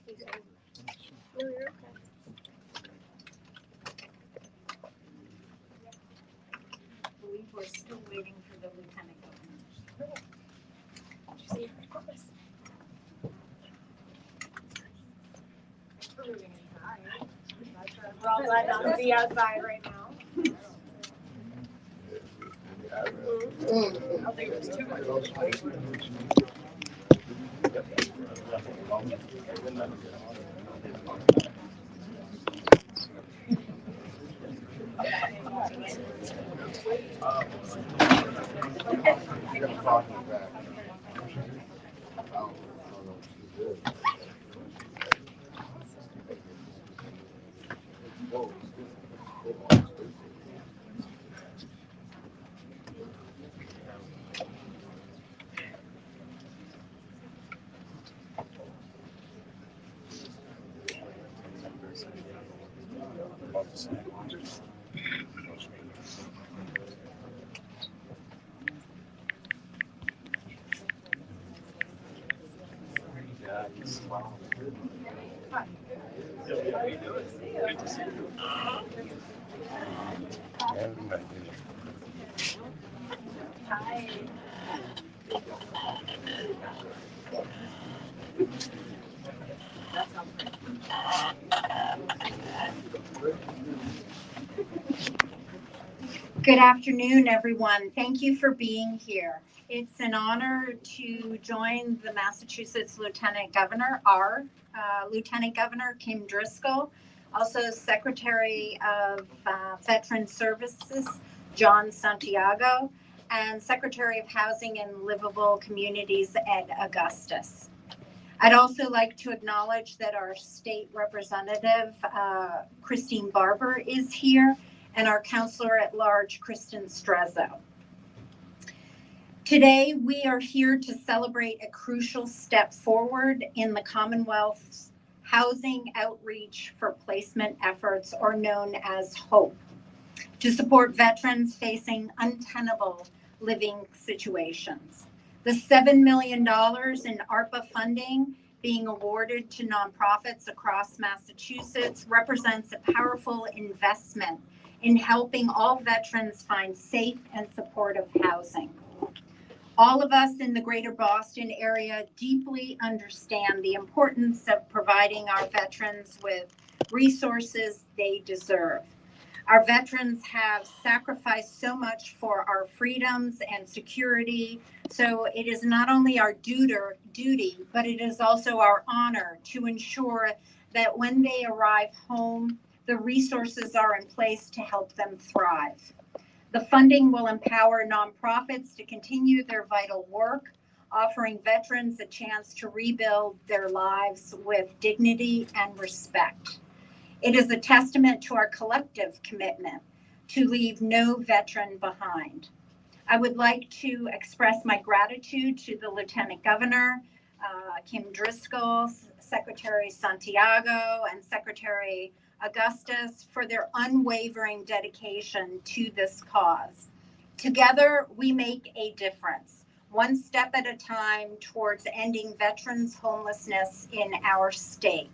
No, you're okay. I believe we're still waiting for the lieutenant governor. Did you see her? We're moving inside. We're all glad not to be outside right now. I think it was too much. Hi. Good afternoon, everyone. Thank you for being here. It's an honor to join the Massachusetts Lieutenant Governor, our Lieutenant Governor, Kim Driscoll, also Secretary of Veteran Services, John Santiago, and Secretary of Housing and Livable Communities, Ed Augustus. I'd also like to acknowledge that our state representative, Christine Barber, is here, and our Counselor at Large, Kristen Strezzo. Today, we are here to celebrate a crucial step forward in the Commonwealth's housing outreach for placement efforts, or known as HOPE, to support veterans facing untenable living situations. The $7 million in ARPA funding being awarded to nonprofits across Massachusetts represents a powerful investment in helping all veterans find safe and supportive housing. All of us in the greater Boston area deeply understand the importance of providing our veterans with resources they deserve. Our veterans have sacrificed so much for our freedoms and security, so it is not only our duty, but it is also our honor to ensure that when they arrive home, the resources are in place to help them thrive. The funding will empower nonprofits to continue their vital work, offering veterans a chance to rebuild their lives with dignity and respect. It is a testament to our collective commitment to leave no veteran behind. I would like to express my gratitude to the Lieutenant Governor, Kim Driscoll, Secretary Santiago, and Secretary Augustus for their unwavering dedication to this cause. Together, we make a difference, one step at a time towards ending veterans' homelessness in our state.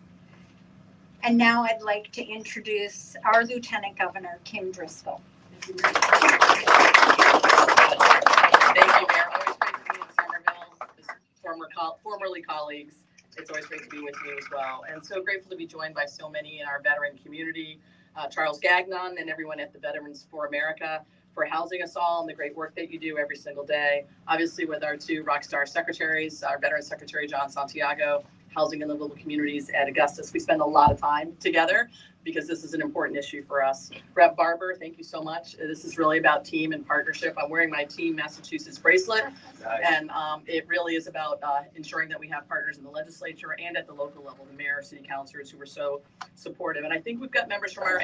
And now I'd like to introduce our Lieutenant Governor, Kim Driscoll. Thank you, Mayor. Always great to be in Somerville. Formerly colleagues. It's always great to be with you as well. And so grateful to be joined by so many in our veteran community, Charles Gagnon and everyone at the Veterans for America for housing us all and the great work that you do every single day. Obviously with our two rockstar secretaries, our Veteran Secretary, John Santiago, Housing and Livable Communities, Ed Augustus. We spend a lot of time together because this is an important issue for us. Rep. Barber, thank you so much. This is really about team and partnership. I'm wearing my Team Massachusetts bracelet, and it really is about ensuring that we have partners in the legislature and at the local level, the mayor, city councilors who were so supportive. And I think we've got members from our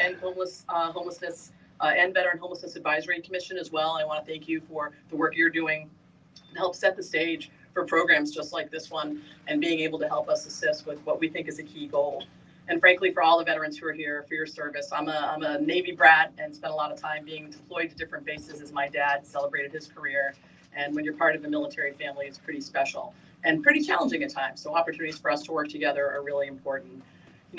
Homelessness and Veteran Homelessness Advisory Commission as well. I want to thank you for the work you're doing to help set the stage for programs just like this one and being able to help us assist with what we think is a key goal. And frankly, for all the veterans who are here, for your service, I'm a Navy brat and spent a lot of time being deployed to different bases as my dad celebrated his career. And when you're part of a military family, it's pretty special. and pretty challenging at times. So opportunities for us to work together are really important.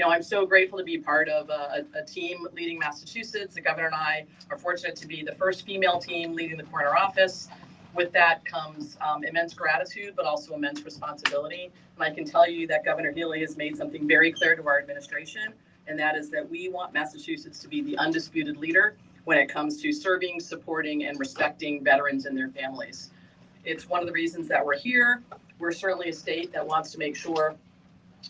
I'm so grateful to be part of a team leading Massachusetts. The governor and I are fortunate to be the first female team leading the corner office. With that comes immense gratitude, but also immense responsibility. And I can tell you that Governor Healey has made something very clear to our administration, and that is that we want Massachusetts to be the undisputed leader when it comes to serving, supporting, and respecting veterans and their families. It's one of the reasons that we're here. We're certainly a state that wants to make sure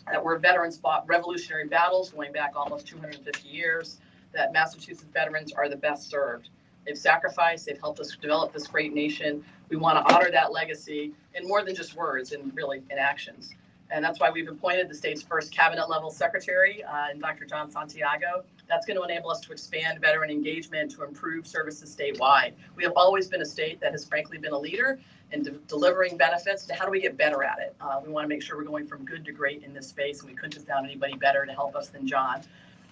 that where veterans fought revolutionary battles going back almost 250 years, that Massachusetts veterans are the best served. They've sacrificed, they've helped us develop this great nation. We want to honor that legacy in more than just words and really in actions. And that's why we've appointed the state's first cabinet level secretary, Dr. John Santiago. That's going to enable us to expand veteran engagement to improve services statewide. We have always been a state that has frankly been a leader in delivering benefits. To how do we get better at it? We want to make sure we're going from good to great in this space, and we couldn't have found anybody better to help us than John.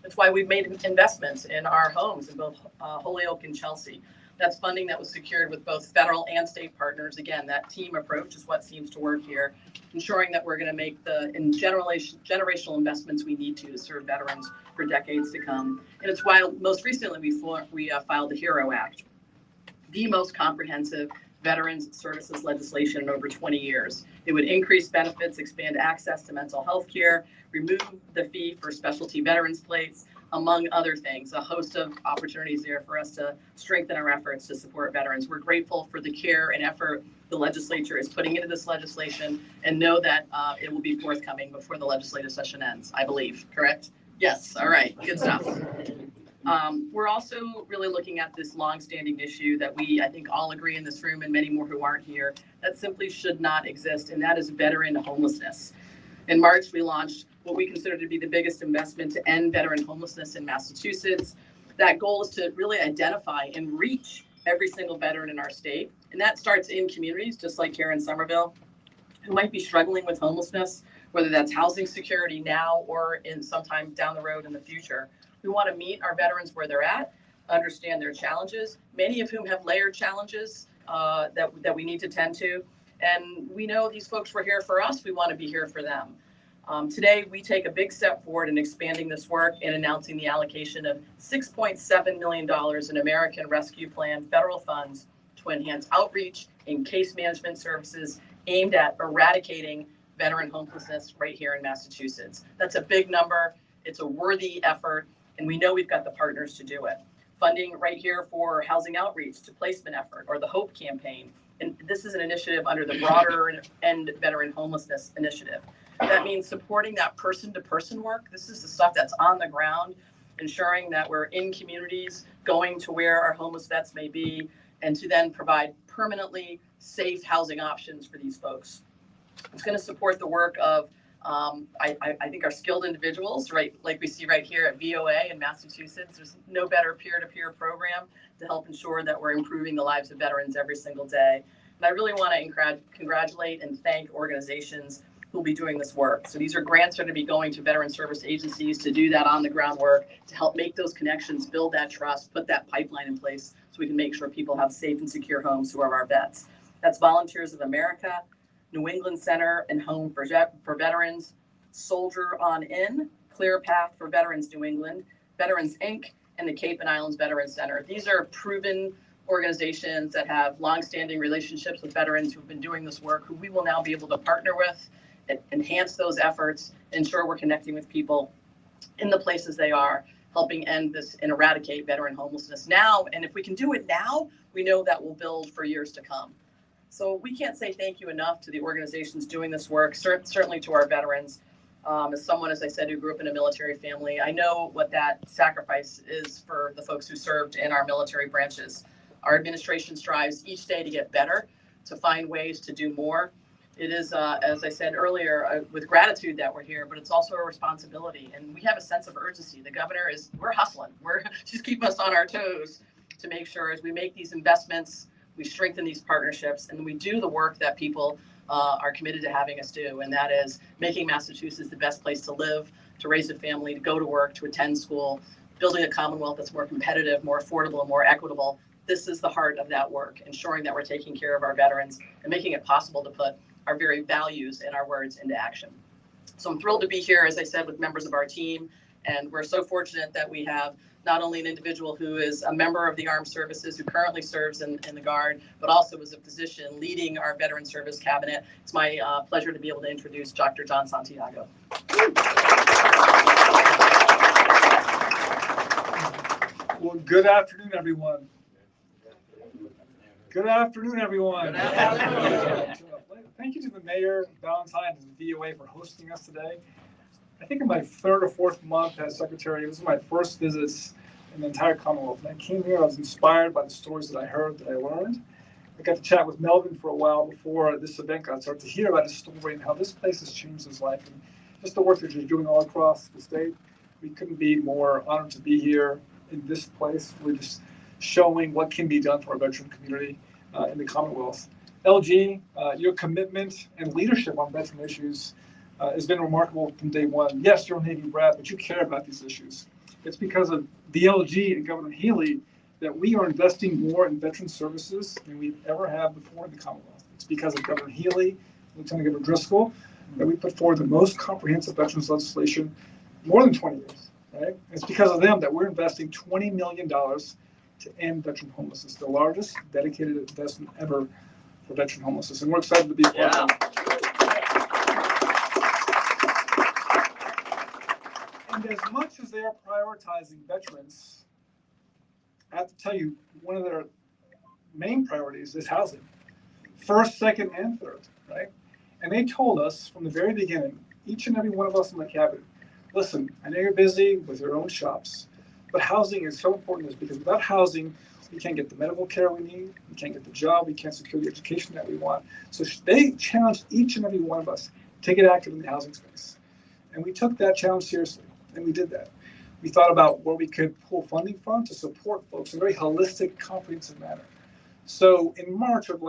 That's why we've made investments in our homes in both Holyoke and Chelsea. That's funding that was secured with both federal and state partners. Again, that team approach is what seems to work here, ensuring that we're going to make the generational investments we need to serve veterans for decades to come. And it's why most recently we filed the HERO Act, the most comprehensive veterans services legislation in over 20 years. It would increase benefits, expand access to mental health care, remove the fee for specialty veterans plates, among other things, a host of opportunities there for us to strengthen our efforts to support veterans. We're grateful for the care and effort the legislature is putting into this legislation, and know that it will be forthcoming before the legislative session ends, I believe, correct? Yes, all right, good stuff. We're also really looking at this longstanding issue that we, I think, all agree in this room and many more who aren't here, that simply should not exist, and that is veteran homelessness. In March, we launched what we consider to be the biggest investment to end veteran homelessness in Massachusetts. That goal is to really identify and reach every single veteran in our state. And that starts in communities, just like here in Somerville, who might be struggling with homelessness, whether that's housing security now or in sometime down the road in the future. We want to meet our veterans where they're at, understand their challenges, many of whom have layered challenges that we need to tend to. And we know these folks were here for us. We want to be here for them. Today, we take a big step forward in expanding this work and announcing the allocation of $6.7 million in American Rescue Plan federal funds to enhance outreach and case management services aimed at eradicating veteran homelessness right here in Massachusetts. That's a big number. It's a worthy effort, and we know we've got the partners to do it. Funding right here for housing outreach to placement effort, or the HOPE campaign. And this is an initiative under the broader End Veteran Homelessness Initiative. That means supporting that person-to-person work. This is the stuff that's on the ground, ensuring that we're in communities, going to where our homeless vets may be, and to then provide permanently safe housing options for these folks. It's going to support the work of, I think, our skilled individuals, right, like we see right here at VOA in Massachusetts. There's no better peer-to-peer program to help ensure that we're improving the lives of veterans every single day. And I really want to congratulate and thank organizations who will be doing this work. So these are grants that are going to be going to veteran service agencies to do that on the ground work, to help make those connections, build that trust, put that pipeline in place so we can make sure people have safe and secure homes who are our vets. That's Volunteers of America, New England Center and Home for Veterans, Soldier on In, Clear Path for Veterans New England, Veterans Inc., and the Cape and Islands Veterans Center. These are proven organizations that have longstanding relationships with veterans who've been doing this work, who we will now be able to partner with, enhance those efforts, ensure we're connecting with people in the places they are, helping end this and eradicate veteran homelessness now. And if we can do it now, we know that will build for years to come. So we can't say thank you enough to the organizations doing this work, certainly to our veterans. As someone, as I said, who grew up in a military family, I know what that sacrifice is for the folks who served in our military branches. Our administration strives each day to get better, to find ways to do more. It is, as I said earlier, with gratitude that we're here, but it's also a responsibility. And we have a sense of urgency. The governor we're hustling. She's keeping us on our toes to make sure as we make these investments, we strengthen these partnerships, and we do the work that people are committed to having us do. And that is making Massachusetts the best place to live, to raise a family, to go to work, to attend school, building a Commonwealth that's more competitive, more affordable, and more equitable. This is the heart of that work, ensuring that we're taking care of our veterans and making it possible to put our very values and our words into action. So I'm thrilled to be here, as I said, with members of our team. And we're so fortunate that we have not only an individual who is a member of the Armed Services who currently serves in the Guard, but also is a physician leading our Veteran Service Cabinet. It's my pleasure to be able to introduce Dr. John Santiago. Well, good afternoon, everyone. Good afternoon, everyone. Good afternoon. Thank you to the Mayor, Valentine, and the VOA for hosting us today. I think in my third or fourth month as Secretary, this was my first visits in the entire Commonwealth. And I came here, I was inspired by the stories that I heard, that I learned. I got to chat with Melvin for a while before this event got started to hear about his story and how this place has changed his life. And just the work that you're doing all across the state. We couldn't be more honored to be here in this place. We're just showing what can be done for our veteran community in the Commonwealth. LG, your commitment and leadership on veteran issues has been remarkable from day one. Yes, you're a Navy brat, but you care about these issues. It's because of the LG and Governor Healey that we are investing more in veteran services than we've ever had before in the Commonwealth. It's because of Governor Healey, Lieutenant Governor Driscoll, that we put forward the most comprehensive veterans legislation more than 20 years. Right? It's because of them that we're investing $20 million to end veteran homelessness, the largest dedicated investment ever for veteran homelessness. And we're excited to be a part of that. And as much as they are prioritizing veterans, I have to tell you, one of their main priorities is housing. First, second, and third, right? And they told us from the very beginning, each and every one of us in the cabinet, listen, I know you're busy with your own shops, but housing is so important because without housing, we can't get the medical care we need, we can't get the job, we can't secure the education that we want. So they challenged each and every one of us to get active in the housing space. And we took that challenge seriously, and we did that. We thought about where we could pull funding from to support folks in a very holistic, comprehensive manner. So in March of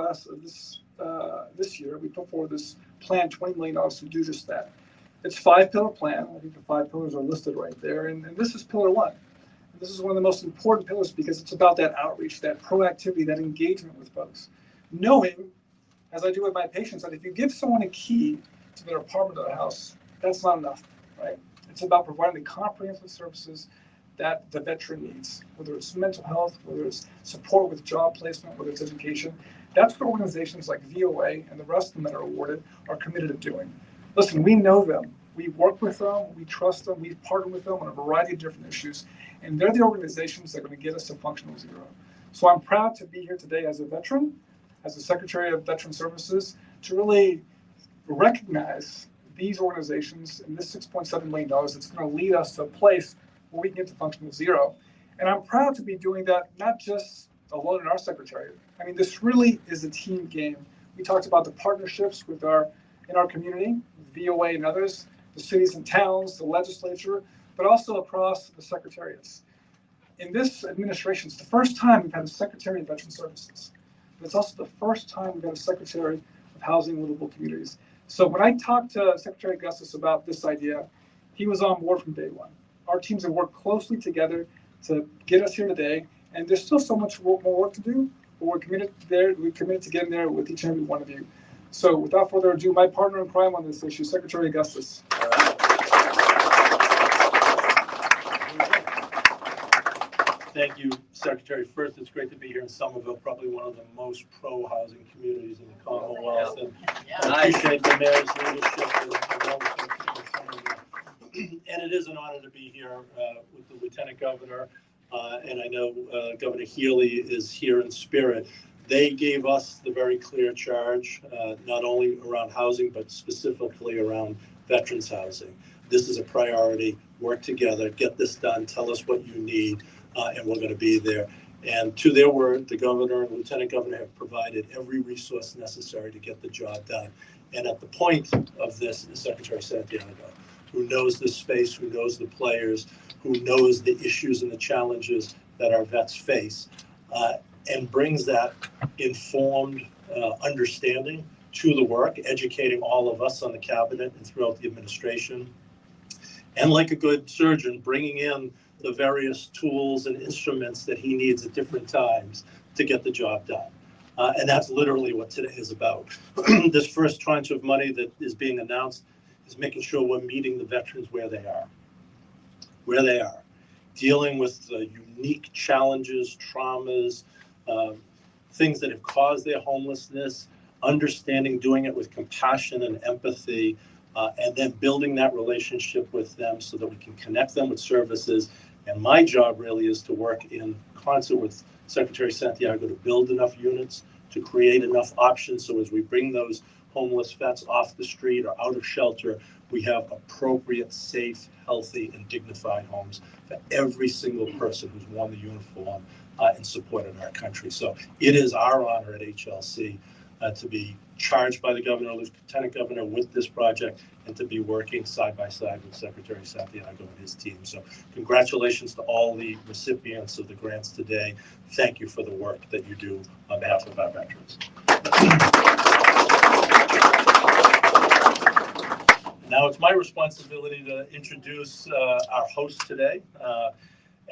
this year, we put forward this plan, $20 million to do just that. It's a 5-pillar plan. I think the 5 pillars are listed right there. And this is pillar 1. And this is one of the most important pillars because it's about that outreach, that proactivity, that engagement with folks. Knowing, as I do with my patients, that if you give someone a key to their apartment or their house, that's not enough, right? It's about providing the comprehensive services that the veteran needs, whether it's mental health, whether it's support with job placement, whether it's education. That's what organizations like VOA and the rest of them that are awarded are committed to doing. Listen, we know them. We work with them. We trust them. We partner with them on a variety of different issues. And they're the organizations that are going to get us to functional zero. So I'm proud to be here today as a veteran, as the Secretary of Veteran Services, to really recognize these organizations and this $6.7 million that's going to lead us to a place where we can get to functional zero. And I'm proud to be doing that, not just alone in our Secretariat. I mean, this really is a team game. We talked about the partnerships in our community, VOA and others, the cities and towns, the legislature, but also across the secretariats. In this administration, it's the first time we've had a Secretary of Veteran Services. But it's also the first time we've had a Secretary of Housing and Livable Communities. So when I talked to Secretary Augustus about this idea, he was on board from day one. Our teams have worked closely together to get us here today, and there's still so much more work to do, but we're committed to getting there with each and every one of you. So without further ado, my partner in crime on this issue, Secretary Augustus. Thank you, Secretary. First, it's great to be here in Somerville, probably one of the most pro-housing communities in the Commonwealth. And I appreciate the mayor's leadership and it is an honor to be here with the Lieutenant Governor. And I know Governor Healey is here in spirit. They gave us the very clear charge, not only around housing, but specifically around veterans housing. This is a priority. Work together, get this done, tell us what you need, and we're going to be there. And to their word, the governor and lieutenant governor have provided every resource necessary to get the job done. And at the point of this is Secretary Santiago, who knows this space, who knows the players, who knows the issues and the challenges that our vets face, and brings that informed understanding to the work, educating all of us on the cabinet and throughout the administration. And like a good surgeon, bringing in the various tools and instruments that he needs at different times to get the job done. And that's literally what today is about. This first tranche of money that is being announced is making sure we're meeting the veterans where they are, dealing with unique challenges, traumas, things that have caused their homelessness, understanding, doing it with compassion and empathy, and then building that relationship with them so that we can connect them with services. And my job really is to work in concert with Secretary Santiago to build enough units, to create enough options, so as we bring those homeless vets off the street or out of shelter, we have appropriate, safe, healthy, and dignified homes for every single person who's worn the uniform and supported our country. So it is our honor at HLC to be charged by the governor, lieutenant governor, with this project, and to be working side by side with Secretary Santiago and his team. So congratulations to all the recipients of the grants today. Thank you for the work that you do on behalf of our veterans. Now it's my responsibility to introduce our host today.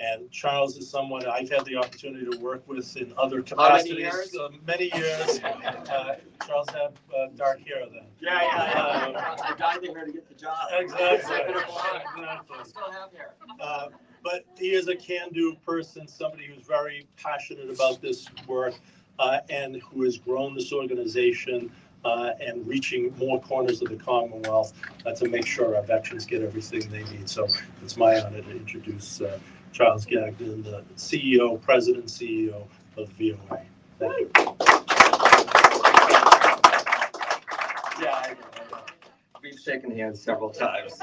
And Charles is someone I've had the opportunity to work with in other capacities. Many years. Charles had dark hair then. Yeah. I died there to get the job. Exactly. I still have hair. But he is a can-do person, somebody who's very passionate about this work and who has grown this organization and reaching more corners of the Commonwealth to make sure our veterans get everything they need. So it's my honor to introduce Charles Gagnon, the President and CEO of VOA. Thank you. Yeah, I know. We've shaken hands several times.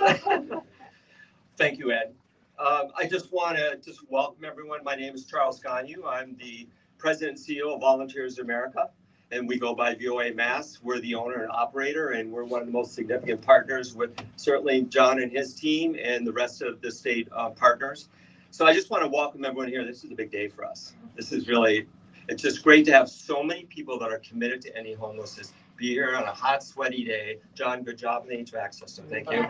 Thank you, Ed. I just want to welcome everyone. My name is Charles Gagnon. I'm the President and CEO of Volunteers America, and we go by VOA Mass. We're the owner and operator, and we're one of the most significant partners with certainly John and his team and the rest of the state partners. So I just want to welcome everyone here. This is a big day for us. This is really, it's just great to have so many people that are committed to ending homelessness be here on a hot, sweaty day. John, good job in the HVAC system. Thank you.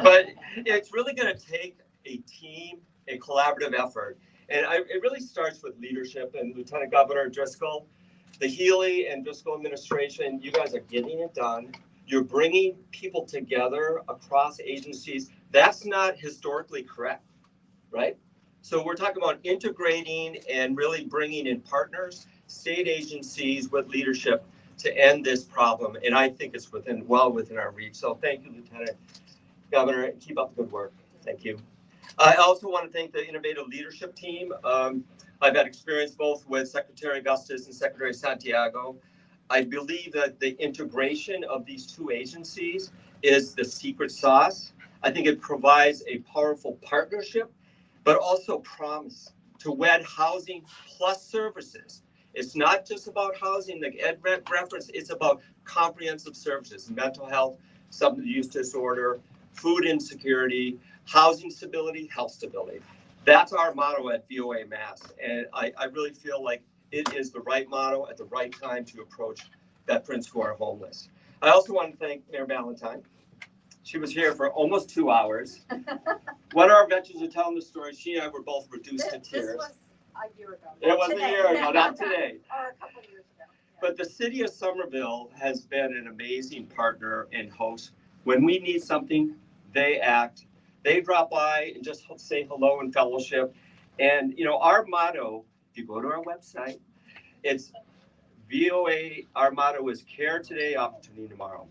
But it's really going to take a team, a collaborative effort. And it really starts with leadership, and Lieutenant Governor Driscoll, the Healey and Driscoll administration, you guys are getting it done. You're bringing people together across agencies. That's not historically correct, right? So we're talking about integrating and really bringing in partners, state agencies with leadership to end this problem. And I think it's well within our reach. So thank you, Lieutenant Governor. Keep up the good work. Thank you. I also want to thank the innovative leadership team. I've had experience both with Secretary Augustus and Secretary Santiago. I believe that the integration of these two agencies is the secret sauce. I think it provides a powerful partnership, but also promise to wed housing plus services. It's not just about housing, like Ed referenced, it's about comprehensive services, mental health, substance use disorder, food insecurity, housing stability, health stability. That's our motto at VOA Mass. And I really feel like it is the right motto at the right time to approach veterans who are homeless. I also want to thank Mayor Valentine. She was here for almost 2 hours. One of our veterans are telling the story. She and I were both reduced to tears. This was a year ago. It was a year ago, not today. Or a couple years ago. Yeah. But the city of Somerville has been an amazing partner and host. When we need something, they act. They drop by and just say hello and fellowship. And, you know, our motto, if you go to our website, it's VOA, our motto is care today, opportunity tomorrow.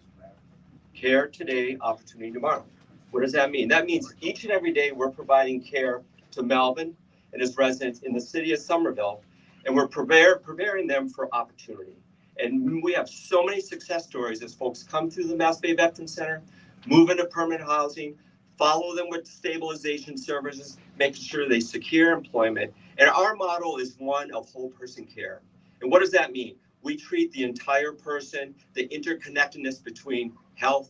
Care today, opportunity tomorrow. What does that mean? That means each and every day we're providing care to Melvin and his residents in the city of Somerville, and we're preparing them for opportunity. And we have so many success stories as folks come through the Mass Bay Veterans Center, move into permanent housing, follow them with stabilization services, making sure they secure employment. And our model is one of whole person care. And what does that mean? We treat the entire person, the interconnectedness between health,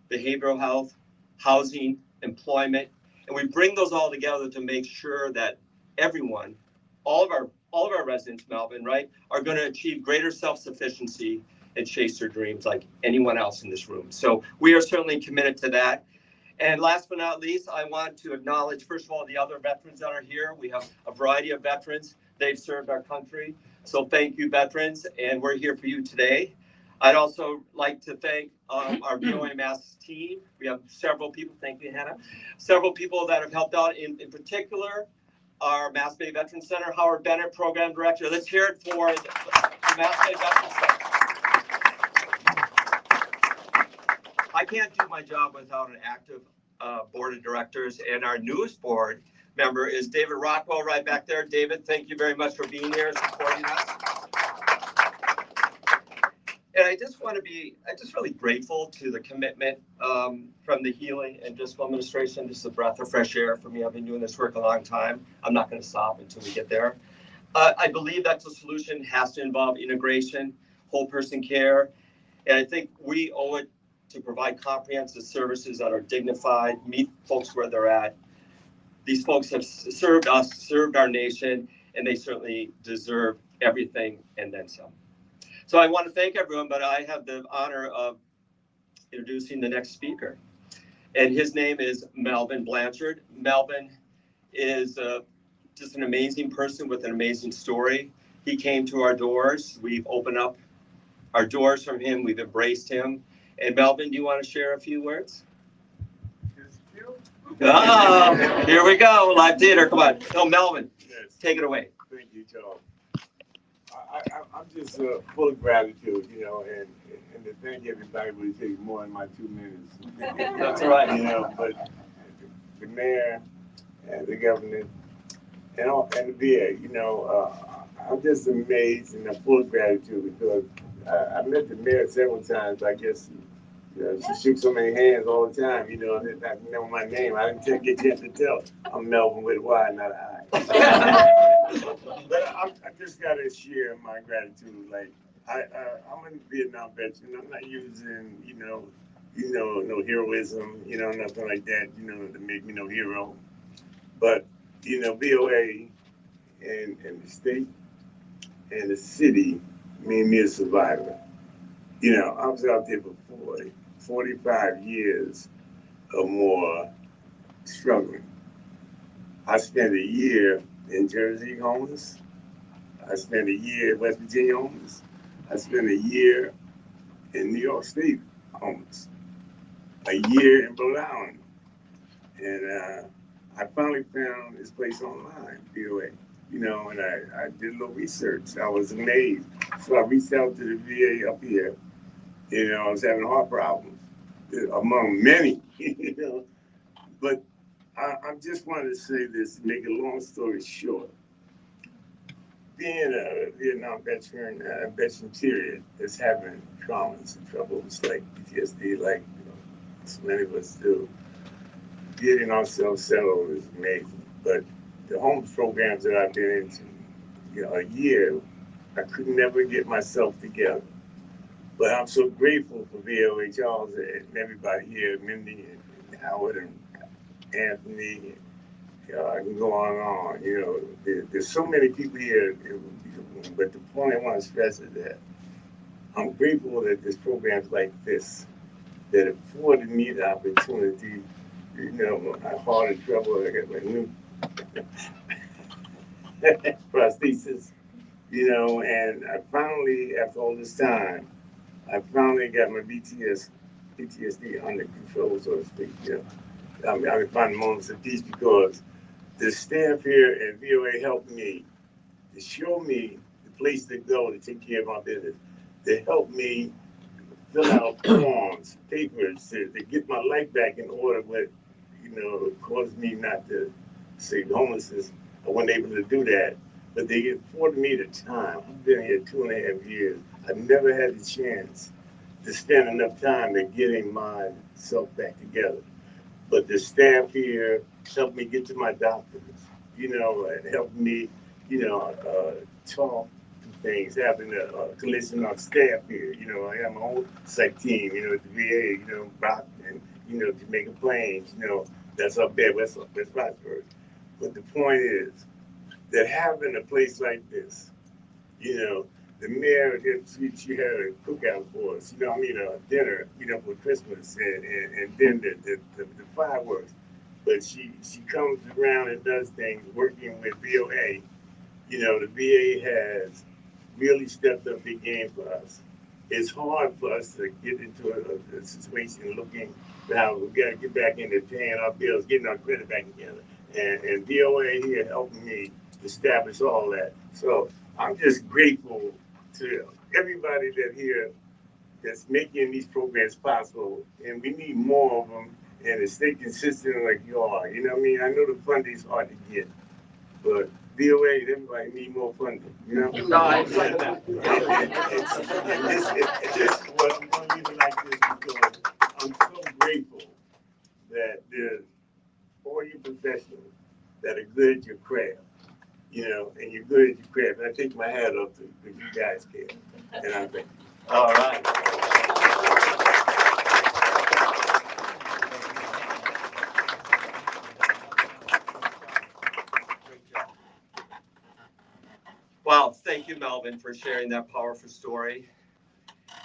behavioral health, housing, employment, and we bring those all together to make sure that everyone, all of our residents, Melvin, right, are going to achieve greater self-sufficiency and chase their dreams like anyone else in this room. So we are certainly committed to that. And last but not least, I want to acknowledge, first of all, the other veterans that are here. We have a variety of veterans. They've served our country. So thank you, veterans, and we're here for you today. I'd also like to thank our VOA Mass team. We have several people, thank you, Hannah, several people that have helped out, in particular, our Mass Bay Veterans Center, Howard Bennett, Program Director. Let's hear it for the Mass Bay Veterans Center. I can't do my job without an active board of directors, and our newest board member is David Rockwell right back there. David, thank you very much for being here and supporting us. And I just really grateful to the commitment from the Healey-Driscoll administration. This is a breath of fresh air for me. I've been doing this work a long time. I'm not going to stop until we get there. I believe that the solution has to involve integration, whole person care, and I think we owe it to provide comprehensive services that are dignified, meet folks where they're at. These folks have served us, served our nation, and they certainly deserve everything and then some. So I want to thank everyone, but I have the honor of introducing the next speaker. And his name is Melvin Blanchard. Melvin is just an amazing person with an amazing story. He came to our doors. We've opened up our doors from him. We've embraced him. And Melvin, do you want to share a few words? Oh, here we go. Live theater. Come on. No, Melvin, Yes. take it away. Thank you, Charles. I'm just full of gratitude, you know, and to thank everybody would take more than my 2 minutes. That's right. You know, but the mayor and the governor and the VA, you know, I'm just amazed and I'm full of gratitude because I met the mayor several times. I guess she shoots so many hands all the time, you know, and I know my name. I didn't get a chance to tell. I'm Melvin with a Y, not an I. But I just got to share my gratitude. Like, I'm a Vietnam veteran. I'm not using, no heroism, nothing like that, to make me no hero. But, VOA and the state and the city made me a survivor. I was out there for 45 years or more struggling. I spent a year in Jersey homeless. I spent a year in West Virginia homeless. I spent a year in New York State homeless. A year in Rhode Island. And I finally found this place online, VOA, and I did a little research. I was amazed. So I reached out to the VA up here. I was having heart problems, among many, But I just wanted to say this, to make a long story short. Being a Vietnam veteran, period, is having traumas and troubles like PTSD, like so many of us do. Getting ourselves settled is amazing. But the homeless programs that I've been into, a year, I could never get myself together. But I'm so grateful for VOA Charles and everybody here, Mindy and Howard and Anthony. I can go on and on. There's so many people here, but the point I want to stress is that I'm grateful that there's programs like this that afforded me the opportunity. I heart in trouble. I got my new prosthesis, and I finally, after all this time, I finally got my PTSD under control, so to speak. I can find moments of peace because the staff here at VOA helped me to show me the place to go to take care of my business. They helped me fill out forms, papers to get my life back in order, but it caused me not to say homelessness. I wasn't able to do that, but they afforded me the time. I've been here 2.5 years. I never had the chance to spend enough time in getting myself back together. But the staff here helped me get to my doctors, and helped me, talk to things, having a collision of staff here. I have my own psych team, at the VA, Brock and, Jamaica Plains, that's up there, West Roxbury. But the point is that having a place like this, the mayor, she had a cookout for us, a dinner, for Christmas, and then the fireworks. But she comes around and does things working with VOA. The VA has really stepped up the game for us. It's hard for us to get into a situation looking how we got to get back into paying our bills, getting our credit back together. And DOA here helping me establish all that. So I'm just grateful to everybody that here that's making these programs possible. And we need more of them and to stay consistent like you are. You know what I mean? I know the funding's hard to get, but DOA, everybody need more funding, you know? No, I accept that. It's one reason like this because I'm so grateful that there's all you professionals that are good at your craft, you know, and you're good at your craft. And I take my hat off to you guys can. And I thank you. All right. Wow, thank you, Melvin, for sharing that powerful story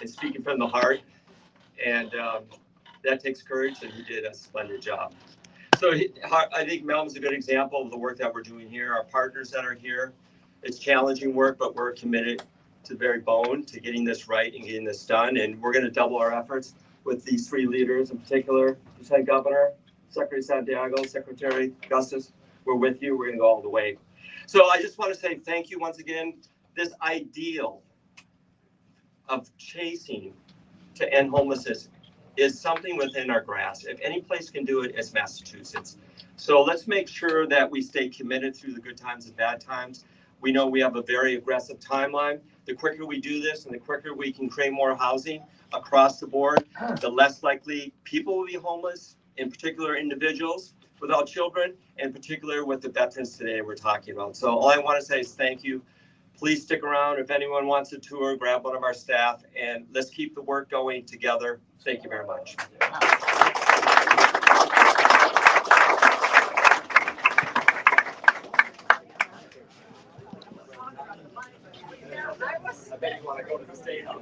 and speaking from the heart. And that takes courage, and he did a splendid job. So I think Melvin's a good example of the work that we're doing here. Our partners that are here, it's challenging work, but we're committed to the very bone to getting this right and getting this done. And we're going to double our efforts with these three leaders in particular, Lieutenant Governor, Secretary Santiago, Secretary Augustus. We're with you. We're going to go all the way. So I just want to say thank you once again. This ideal of chasing to end homelessness is something within our grasp. If any place can do it, it's Massachusetts. So let's make sure that we stay committed through the good times and bad times. We know we have a very aggressive timeline. The quicker we do this and the quicker we can create more housing across the board, the less likely people will be homeless, in particular individuals without children, in particular with the veterans today we're talking about. So all I want to say is thank you. Please stick around. If anyone wants a tour, grab one of our staff, and let's keep the work going together. Thank you very much. I bet you want to go to the State House.